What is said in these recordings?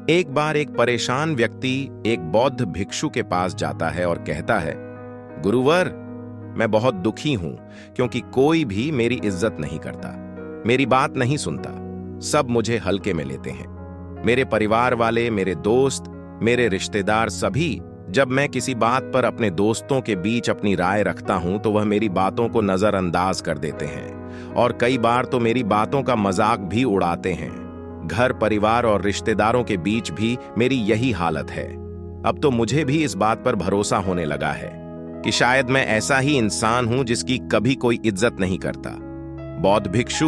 एक बार एक परेशान व्यक्ति एक बौद्ध भिक्षु के पास जाता है और कहता है, गुरुवर, मैं बहुत दुखी हूं क्योंकि कोई भी मेरी इज्जत नहीं करता, मेरी बात नहीं सुनता, सब मुझे हल्के में लेते हैं। मेरे परिवार वाले, मेरे दोस्त, मेरे रिश्तेदार सभी, जब मैं किसी बात पर अपने दोस्तों के बीच अपनी राय रखता हूं तो वह मेरी बातों को नजरअंदाज कर देते हैं और कई बार तो मेरी बातों का मजाक भी उड़ाते हैं। घर परिवार और रिश्तेदारों के बीच भी मेरी यही हालत है। अब तो मुझे भी इस बात पर भरोसा होने लगा है कि शायद मैं ऐसा ही इंसान हूं जिसकी कभी कोई इज्जत नहीं करता। बौद्ध भिक्षु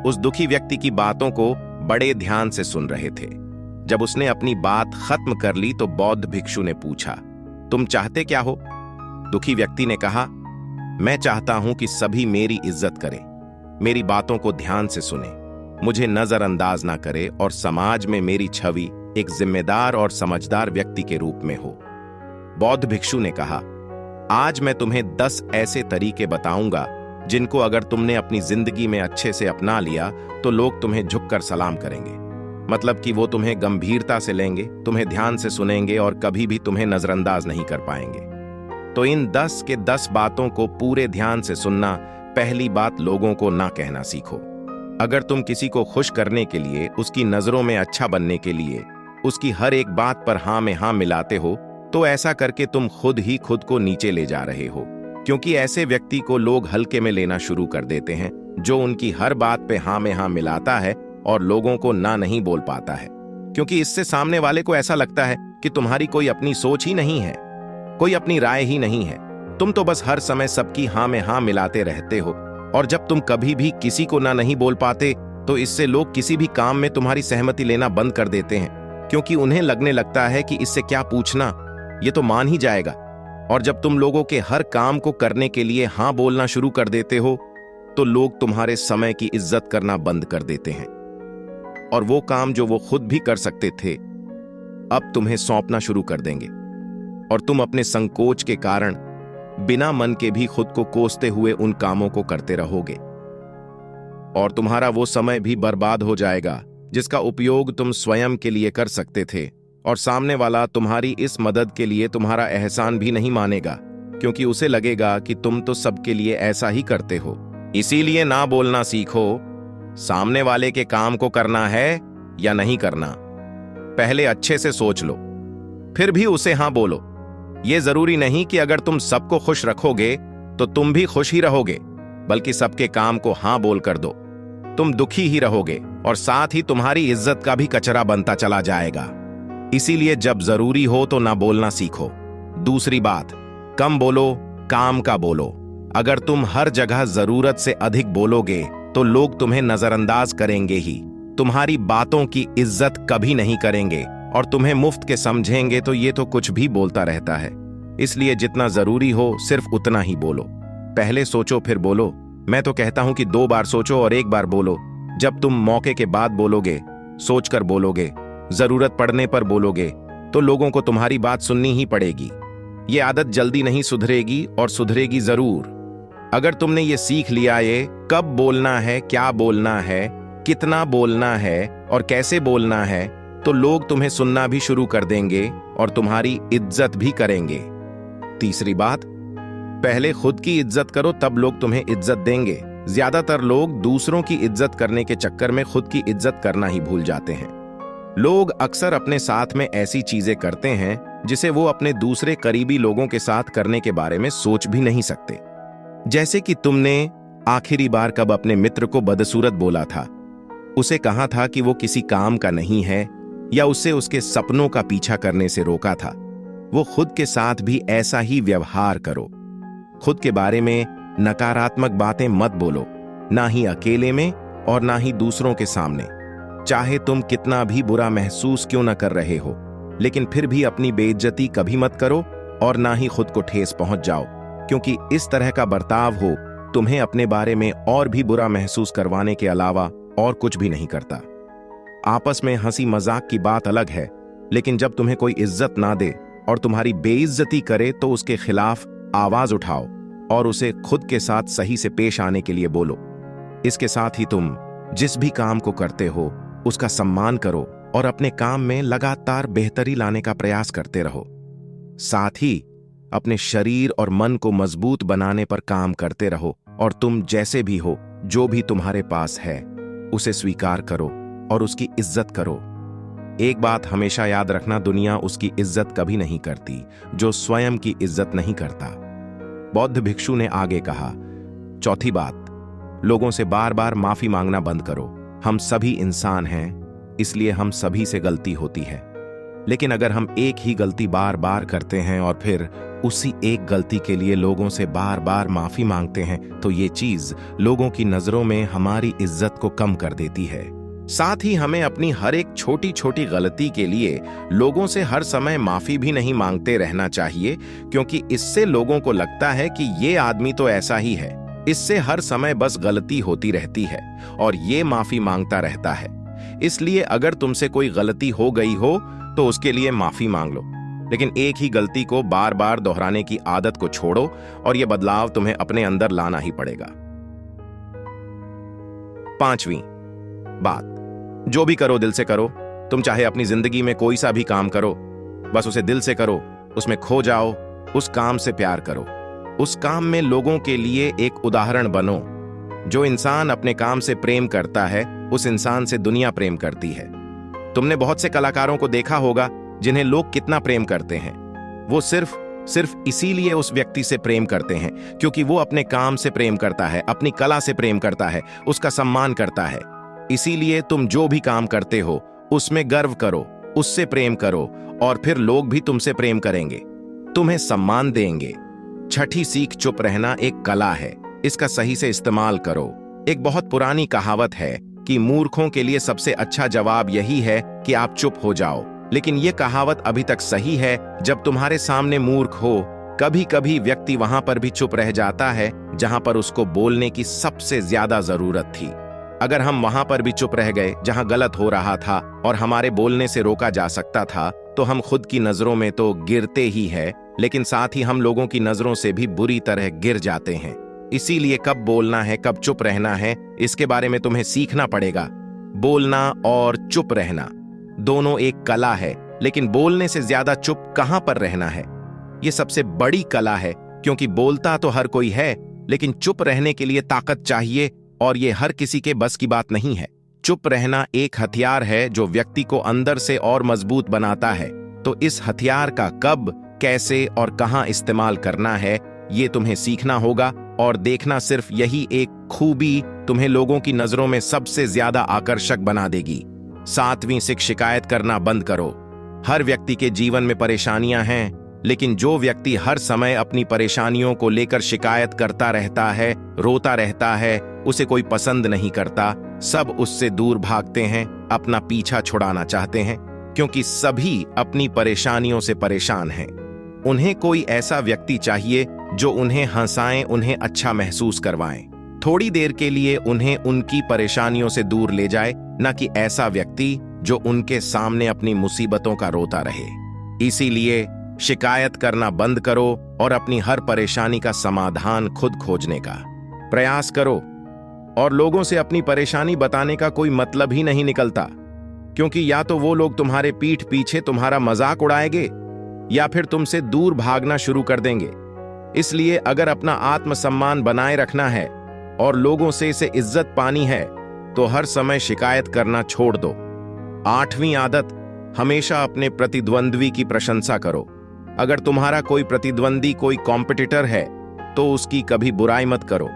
उस दुखी व्यक्ति की बातों को बड़े ध्यान से सुन रहे थे। जब उसने अपनी बात खत्म कर ली तो बौद्ध भिक्षु ने पूछा, तुम चाहते क्या हो? दुखी व्यक्ति ने कहा, मैं चाहता हूं कि सभी मेरी इज्जत करें, मेरी बातों को ध्यान से सुने, मुझे नजरअंदाज ना करे और समाज में मेरी छवि एक जिम्मेदार और समझदार व्यक्ति के रूप में हो। बौद्ध भिक्षु ने कहा, आज मैं तुम्हें 10 ऐसे तरीके बताऊंगा जिनको अगर तुमने अपनी जिंदगी में अच्छे से अपना लिया तो लोग तुम्हें झुककर सलाम करेंगे। मतलब कि वो तुम्हें गंभीरता से लेंगे, तुम्हें ध्यान से सुनेंगे और कभी भी तुम्हें नजरअंदाज नहीं कर पाएंगे। तो इन 10 के 10 बातों को पूरे ध्यान से सुनना। पहली बात, लोगों को ना कहना सीखो। अगर तुम किसी को खुश करने के लिए, उसकी नजरों में अच्छा बनने के लिए, उसकी हर एक बात पर हाँ में हाँ मिलाते हो तो ऐसा करके तुम खुद ही खुद को नीचे ले जा रहे हो, क्योंकि ऐसे व्यक्ति को लोग हल्के में लेना शुरू कर देते हैं जो उनकी हर बात पे हाँ में हाँ मिलाता है और लोगों को ना नहीं बोल पाता है, क्योंकि इससे सामने वाले को ऐसा लगता है कि तुम्हारी कोई अपनी सोच ही नहीं है, कोई अपनी राय ही नहीं है, तुम तो बस हर समय सबकी हाँ में हाँ मिलाते रहते हो। और जब तुम कभी भी किसी को ना नहीं बोल पाते तो इससे लोग किसी भी काम में तुम्हारी सहमति लेना बंद कर देते हैं, क्योंकि उन्हें लगने लगता है कि इससे क्या पूछना, ये तो मान ही जाएगा। और जब तुम लोगों के हर काम को करने के लिए हाँ बोलना शुरू कर देते हो तो लोग तुम्हारे समय की इज्जत करना बंद कर देते हैं और वो काम जो वो खुद भी कर सकते थे अब तुम्हें सौंपना शुरू कर देंगे और तुम अपने संकोच के कारण बिना मन के भी खुद को कोसते हुए उन कामों को करते रहोगे और तुम्हारा वो समय भी बर्बाद हो जाएगा जिसका उपयोग तुम स्वयं के लिए कर सकते थे। और सामने वाला तुम्हारी इस मदद के लिए तुम्हारा एहसान भी नहीं मानेगा, क्योंकि उसे लगेगा कि तुम तो सबके लिए ऐसा ही करते हो। इसीलिए ना बोलना सीखो। सामने वाले के काम को करना है या नहीं करना, पहले अच्छे से सोच लो, फिर भी उसे हाँ बोलो। यह जरूरी नहीं कि अगर तुम सबको खुश रखोगे तो तुम भी खुश ही रहोगे, बल्कि सबके काम को हाँ बोल कर दो। तुम दुखी ही रहोगे और साथ ही तुम्हारी इज्जत का भी कचरा बनता चला जाएगा। इसीलिए जब जरूरी हो तो ना बोलना सीखो। दूसरी बात, कम बोलो, काम का बोलो। अगर तुम हर जगह जरूरत से अधिक बोलोगे तो लोग तुम्हें नजरअंदाज करेंगे ही, तुम्हारी बातों की इज्जत कभी नहीं करेंगे और तुम्हें मुफ्त के समझेंगे तो ये तो कुछ भी बोलता रहता है। इसलिए जितना जरूरी हो सिर्फ उतना ही बोलो। पहले सोचो फिर बोलो। मैं तो कहता हूं कि 2 बार सोचो और 1 बार बोलो। जब तुम मौके के बाद बोलोगे, सोचकर बोलोगे, जरूरत पड़ने पर बोलोगे तो लोगों को तुम्हारी बात सुननी ही पड़ेगी। ये आदत जल्दी नहीं सुधरेगी और सुधरेगी जरूर। अगर तुमने ये सीख लिया, ये कब बोलना है, क्या बोलना है, कितना बोलना है और कैसे बोलना है, तो लोग तुम्हें सुनना भी शुरू कर देंगे और तुम्हारी इज्जत भी करेंगे। तीसरी बात, पहले खुद की इज्जत करो तब लोग तुम्हें इज्जत देंगे। ज्यादातर लोग दूसरों की इज्जत करने के चक्कर में खुद की इज्जत करना ही भूल जाते हैं। लोग अक्सर अपने साथ में ऐसी चीजें करते हैं जिसे वो अपने दूसरे करीबी लोगों के साथ करने के बारे में सोच भी नहीं सकते। जैसे कि तुमने आखिरी बार कब अपने मित्र को बदसूरत बोला था, उसे कहा था कि वो किसी काम का नहीं है या उसे उसके सपनों का पीछा करने से रोका था। वो खुद के साथ भी ऐसा ही व्यवहार करो। खुद के बारे में नकारात्मक बातें मत बोलो, ना ही अकेले में और ना ही दूसरों के सामने। चाहे तुम कितना भी बुरा महसूस क्यों न कर रहे हो, लेकिन फिर भी अपनी बेइज्जती कभी मत करो और ना ही खुद को ठेस पहुंच जाओ, क्योंकि इस तरह का बर्ताव हो तुम्हें अपने बारे में और भी बुरा महसूस करवाने के अलावा और कुछ भी नहीं करता। आपस में हंसी मजाक की बात अलग है, लेकिन जब तुम्हें कोई इज्जत ना दे और तुम्हारी बेइज्जती करे तो उसके खिलाफ आवाज उठाओ और उसे खुद के साथ सही से पेश आने के लिए बोलो। इसके साथ ही तुम जिस भी काम को करते हो उसका सम्मान करो और अपने काम में लगातार बेहतरी लाने का प्रयास करते रहो। साथ ही अपने शरीर और मन को मजबूत बनाने पर काम करते रहो और तुम जैसे भी हो, जो भी तुम्हारे पास है, उसे स्वीकार करो और उसकी इज्जत करो। एक बात हमेशा याद रखना, दुनिया उसकी इज्जत कभी नहीं करती जो स्वयं की इज्जत नहीं करता। बौद्ध भिक्षु ने आगे कहा, चौथी बात, लोगों से बार बार माफी मांगना बंद करो। हम सभी इंसान हैं, इसलिए हम सभी से गलती होती है। लेकिन अगर हम एक ही गलती बार बार करते हैं और फिर उसी एक गलती के लिए लोगों से बार बार माफी मांगते हैं, तो ये चीज लोगों की नजरों में हमारी इज्जत को कम कर देती है। साथ ही हमें अपनी हर एक छोटी छोटी गलती के लिए लोगों से हर समय माफी भी नहीं मांगते रहना चाहिए, क्योंकि इससे लोगों को लगता है कि ये आदमी तो ऐसा ही है, इससे हर समय बस गलती होती रहती है और ये माफी मांगता रहता है। इसलिए अगर तुमसे कोई गलती हो गई हो तो उसके लिए माफी मांग लो, लेकिन एक ही गलती को बार बार दोहराने की आदत को छोड़ो और यह बदलाव तुम्हें अपने अंदर लाना ही पड़ेगा। पांचवी बात, जो भी करो दिल से करो। तुम चाहे अपनी जिंदगी में कोई सा भी काम करो, बस उसे दिल से करो, उसमें खो जाओ, उस काम से प्यार करो, उस काम में लोगों के लिए एक उदाहरण बनो। जो इंसान अपने काम से प्रेम करता है, उस इंसान से दुनिया प्रेम करती है। तुमने बहुत से कलाकारों को देखा होगा जिन्हें लोग कितना प्रेम करते हैं। वो सिर्फ इसीलिए उस व्यक्ति से प्रेम करते हैं क्योंकि वो अपने काम से प्रेम करता है, अपनी कला से प्रेम करता है, उसका सम्मान करता है। इसीलिए तुम जो भी काम करते हो उसमें गर्व करो, उससे प्रेम करो और फिर लोग भी तुमसे प्रेम करेंगे, तुम्हें सम्मान देंगे। छठी सीख, चुप रहना एक कला है, इसका सही से इस्तेमाल करो। एक बहुत पुरानी कहावत है कि मूर्खों के लिए सबसे अच्छा जवाब यही है कि आप चुप हो जाओ, लेकिन यह कहावत अभी तक सही है जब तुम्हारे सामने मूर्ख हो। कभी कभी व्यक्ति वहां पर भी चुप रह जाता है जहां पर उसको बोलने की सबसे ज्यादा जरूरत थी। अगर हम वहां पर भी चुप रह गए जहां गलत हो रहा था और हमारे बोलने से रोका जा सकता था, तो हम खुद की नजरों में तो गिरते ही है, लेकिन साथ ही हम लोगों की नजरों से भी बुरी तरह गिर जाते हैं। इसीलिए कब बोलना है, कब चुप रहना है, इसके बारे में तुम्हें सीखना पड़ेगा। बोलना और चुप रहना दोनों एक कला है, लेकिन बोलने से ज्यादा चुप कहां पर रहना है, यह सबसे बड़ी कला है। क्योंकि बोलता तो हर कोई है, लेकिन चुप रहने के लिए ताकत चाहिए और यह हर किसी के बस की बात नहीं है। चुप रहना एक हथियार है जो व्यक्ति को अंदर से और मजबूत बनाता है। तो इस हथियार का कब, कैसे और कहां इस्तेमाल करना है, ये तुम्हें सीखना होगा। और देखना, सिर्फ यही एक खूबी तुम्हें लोगों की नजरों में सबसे ज्यादा आकर्षक बना देगी। सातवीं सीख, शिकायत करना बंद करो। हर व्यक्ति के जीवन में परेशानियां हैं, लेकिन जो व्यक्ति हर समय अपनी परेशानियों को लेकर शिकायत करता रहता है, रोता रहता है, उसे कोई पसंद नहीं करता। सब उससे दूर भागते हैं, अपना पीछा छुड़ाना चाहते हैं, क्योंकि सभी अपनी परेशानियों से परेशान हैं। उन्हें कोई ऐसा व्यक्ति चाहिए जो उन्हें हंसाएं, उन्हें अच्छा महसूस करवाएं, थोड़ी देर के लिए उन्हें उनकी परेशानियों से दूर ले जाए, न कि ऐसा व्यक्ति जो उनके सामने अपनी मुसीबतों का रोता रहे। इसीलिए शिकायत करना बंद करो और अपनी हर परेशानी का समाधान खुद खोजने का प्रयास करो। और लोगों से अपनी परेशानी बताने का कोई मतलब ही नहीं निकलता, क्योंकि या तो वो लोग तुम्हारे पीठ पीछे तुम्हारा मजाक उड़ाएंगे या फिर तुमसे दूर भागना शुरू कर देंगे। इसलिए अगर अपना आत्मसम्मान बनाए रखना है और लोगों से इसे इज्जत पानी है, तो हर समय शिकायत करना छोड़ दो। आठवीं आदत, हमेशा अपने प्रतिद्वंद्वी की प्रशंसा करो। अगर तुम्हारा कोई प्रतिद्वंदी, कोई कॉम्पिटिटर है, तो उसकी कभी बुराई मत करो,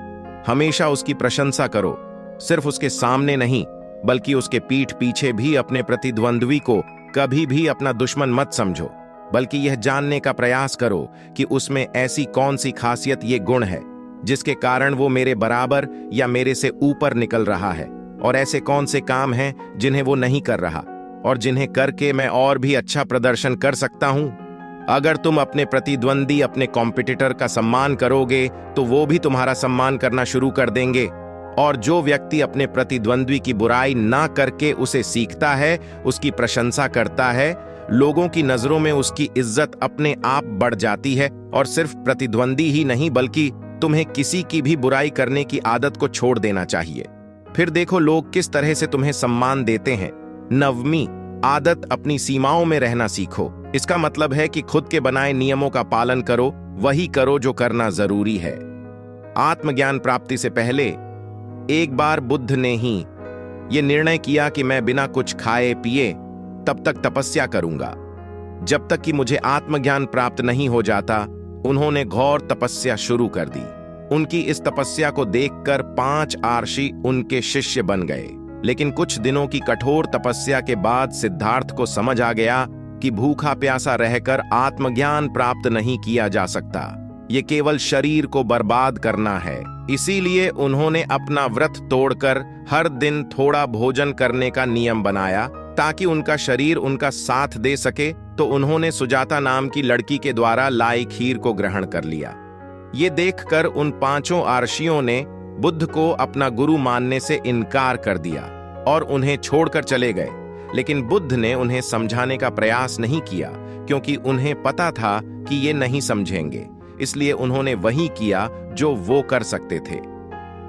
हमेशा उसकी प्रशंसा करो। सिर्फ उसके सामने नहीं, बल्कि उसके पीठ पीछे भी अपने प्रतिद्वंद्वी को कभी भी अपना दुश्मन मत समझो, बल्कि यह जानने का प्रयास करो कि उसमें ऐसी कौन सी खासियत, ये गुण है जिसके कारण वो मेरे बराबर या मेरे से ऊपर निकल रहा है, और ऐसे कौन से काम हैं जिन्हें वो नहीं कर रहा और जिन्हें करके मैं और भी अच्छा प्रदर्शन कर सकता हूं। अगर तुम अपने प्रतिद्वंदी, अपने कॉम्पिटिटर का सम्मान करोगे, तो वो भी तुम्हारा सम्मान करना शुरू कर देंगे। और जो व्यक्ति अपने प्रतिद्वंदी की बुराई ना करके उसे सीखता है, उसकी प्रशंसा करता है, लोगों की नजरों में उसकी इज्जत अपने आप बढ़ जाती है। और सिर्फ प्रतिद्वंदी ही नहीं, बल्कि तुम्हें किसी की भी बुराई करने की आदत को छोड़ देना चाहिए। फिर देखो लोग किस तरह से तुम्हें सम्मान देते हैं। नववीं, आदत अपनी सीमाओं में रहना सीखो। इसका मतलब है कि खुद के बनाए नियमों का पालन करो, वही करो जो करना जरूरी है। आत्मज्ञान प्राप्ति से पहले एक बार बुद्ध ने ही यह निर्णय किया कि मैं बिना कुछ खाए पिए तब तक तपस्या करूंगा जब तक कि मुझे आत्मज्ञान प्राप्त नहीं हो जाता। उन्होंने घोर तपस्या शुरू कर दी। उनकी इस तपस्या को देखकर 5 आर्षि उनके शिष्य बन गए। लेकिन कुछ दिनों की कठोर तपस्या के बाद सिद्धार्थ को समझ आ गया कि भूखा प्यासा रहकर आत्मज्ञान प्राप्त नहीं किया जा सकता। ये केवल शरीर को बर्बाद करना है। इसीलिए उन्होंने अपना व्रत तोड़कर हर दिन थोड़ा भोजन करने का नियम बनाया ताकि उनका शरीर उनका साथ दे सके। तो उन्होंने सुजाता नाम की लड़की के द्वारा लाई खीर को ग्रहण कर लिया। ये देखकर उन 5 आर्षियों ने बुद्ध को अपना गुरु मानने से इनकार कर दिया और उन्हें छोड़कर चले गए। लेकिन बुद्ध ने उन्हें समझाने का प्रयास नहीं किया क्योंकि उन्हें पता था कि ये नहीं समझेंगे। इसलिए उन्होंने वही किया जो वो कर सकते थे।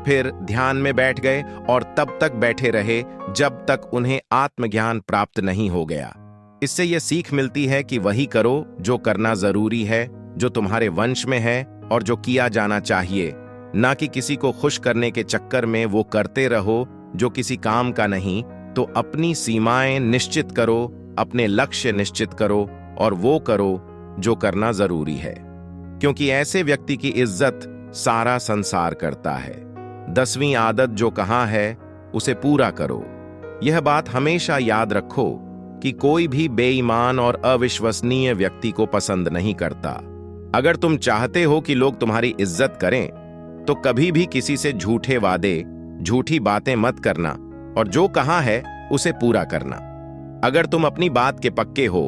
फिर ध्यान में बैठ गए और तब तक बैठे रहे जब तक उन्हें आत्मज्ञान प्राप्त नहीं हो गया। इससे यह सीख मिलती है कि वही करो जो करना जरूरी है, जो तुम्हारे वंश में है और जो किया जाना चाहिए, ना कि किसी को खुश करने के चक्कर में वो करते रहो जो किसी काम का नहीं। तो अपनी सीमाएं निश्चित करो, अपने लक्ष्य निश्चित करो और वो करो जो करना जरूरी है, क्योंकि ऐसे व्यक्ति की इज्जत सारा संसार करता है। 10वीं आदत जो कहाँ है उसे पूरा करो। यह बात हमेशा याद रखो कि कोई भी बेईमान और अविश्वसनीय व्यक्ति को पसंद नहीं करता। अगर तुम चाहते हो कि लोग तुम्हारी इज्जत करें तो कभी भी किसी से झूठे वादे, झूठी बातें मत करना और जो कहा है उसे पूरा करना। अगर तुम अपनी बात के पक्के हो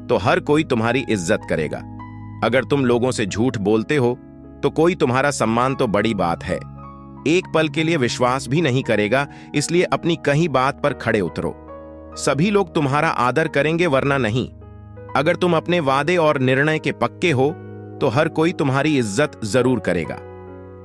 तो हर कोई तुम्हारी इज्जत करेगा। अगर तुम लोगों से झूठ बोलते हो तो कोई तुम्हारा सम्मान तो बड़ी बात है, एक पल के लिए विश्वास भी नहीं करेगा। इसलिए अपनी कही बात पर खड़े उतरो। सभी लोग तुम्हारा आदर करेंगे वरना नहीं। अगर तुम अपने वादे और निर्णय के पक्के हो तो हर कोई तुम्हारी इज्जत जरूर करेगा।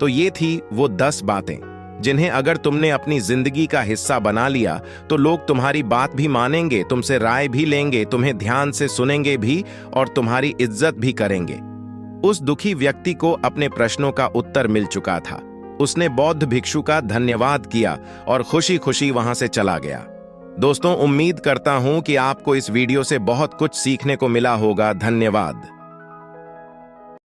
तो ये थी वो 10 बातें जिन्हें अगर तुमने अपनी जिंदगी का हिस्सा बना लिया तो लोग तुम्हारी बात भी मानेंगे, तुमसे राय भी लेंगे, तुम्हें ध्यान से सुनेंगे भी और तुम्हारी इज्जत भी करेंगे। उस दुखी व्यक्ति को अपने प्रश्नों का उत्तर मिल चुका था। उसने बौद्ध भिक्षु का धन्यवाद किया और खुशी खुशी वहां से चला गया। दोस्तों, उम्मीद करता हूं कि आपको इस वीडियो से बहुत कुछ सीखने को मिला होगा। धन्यवाद।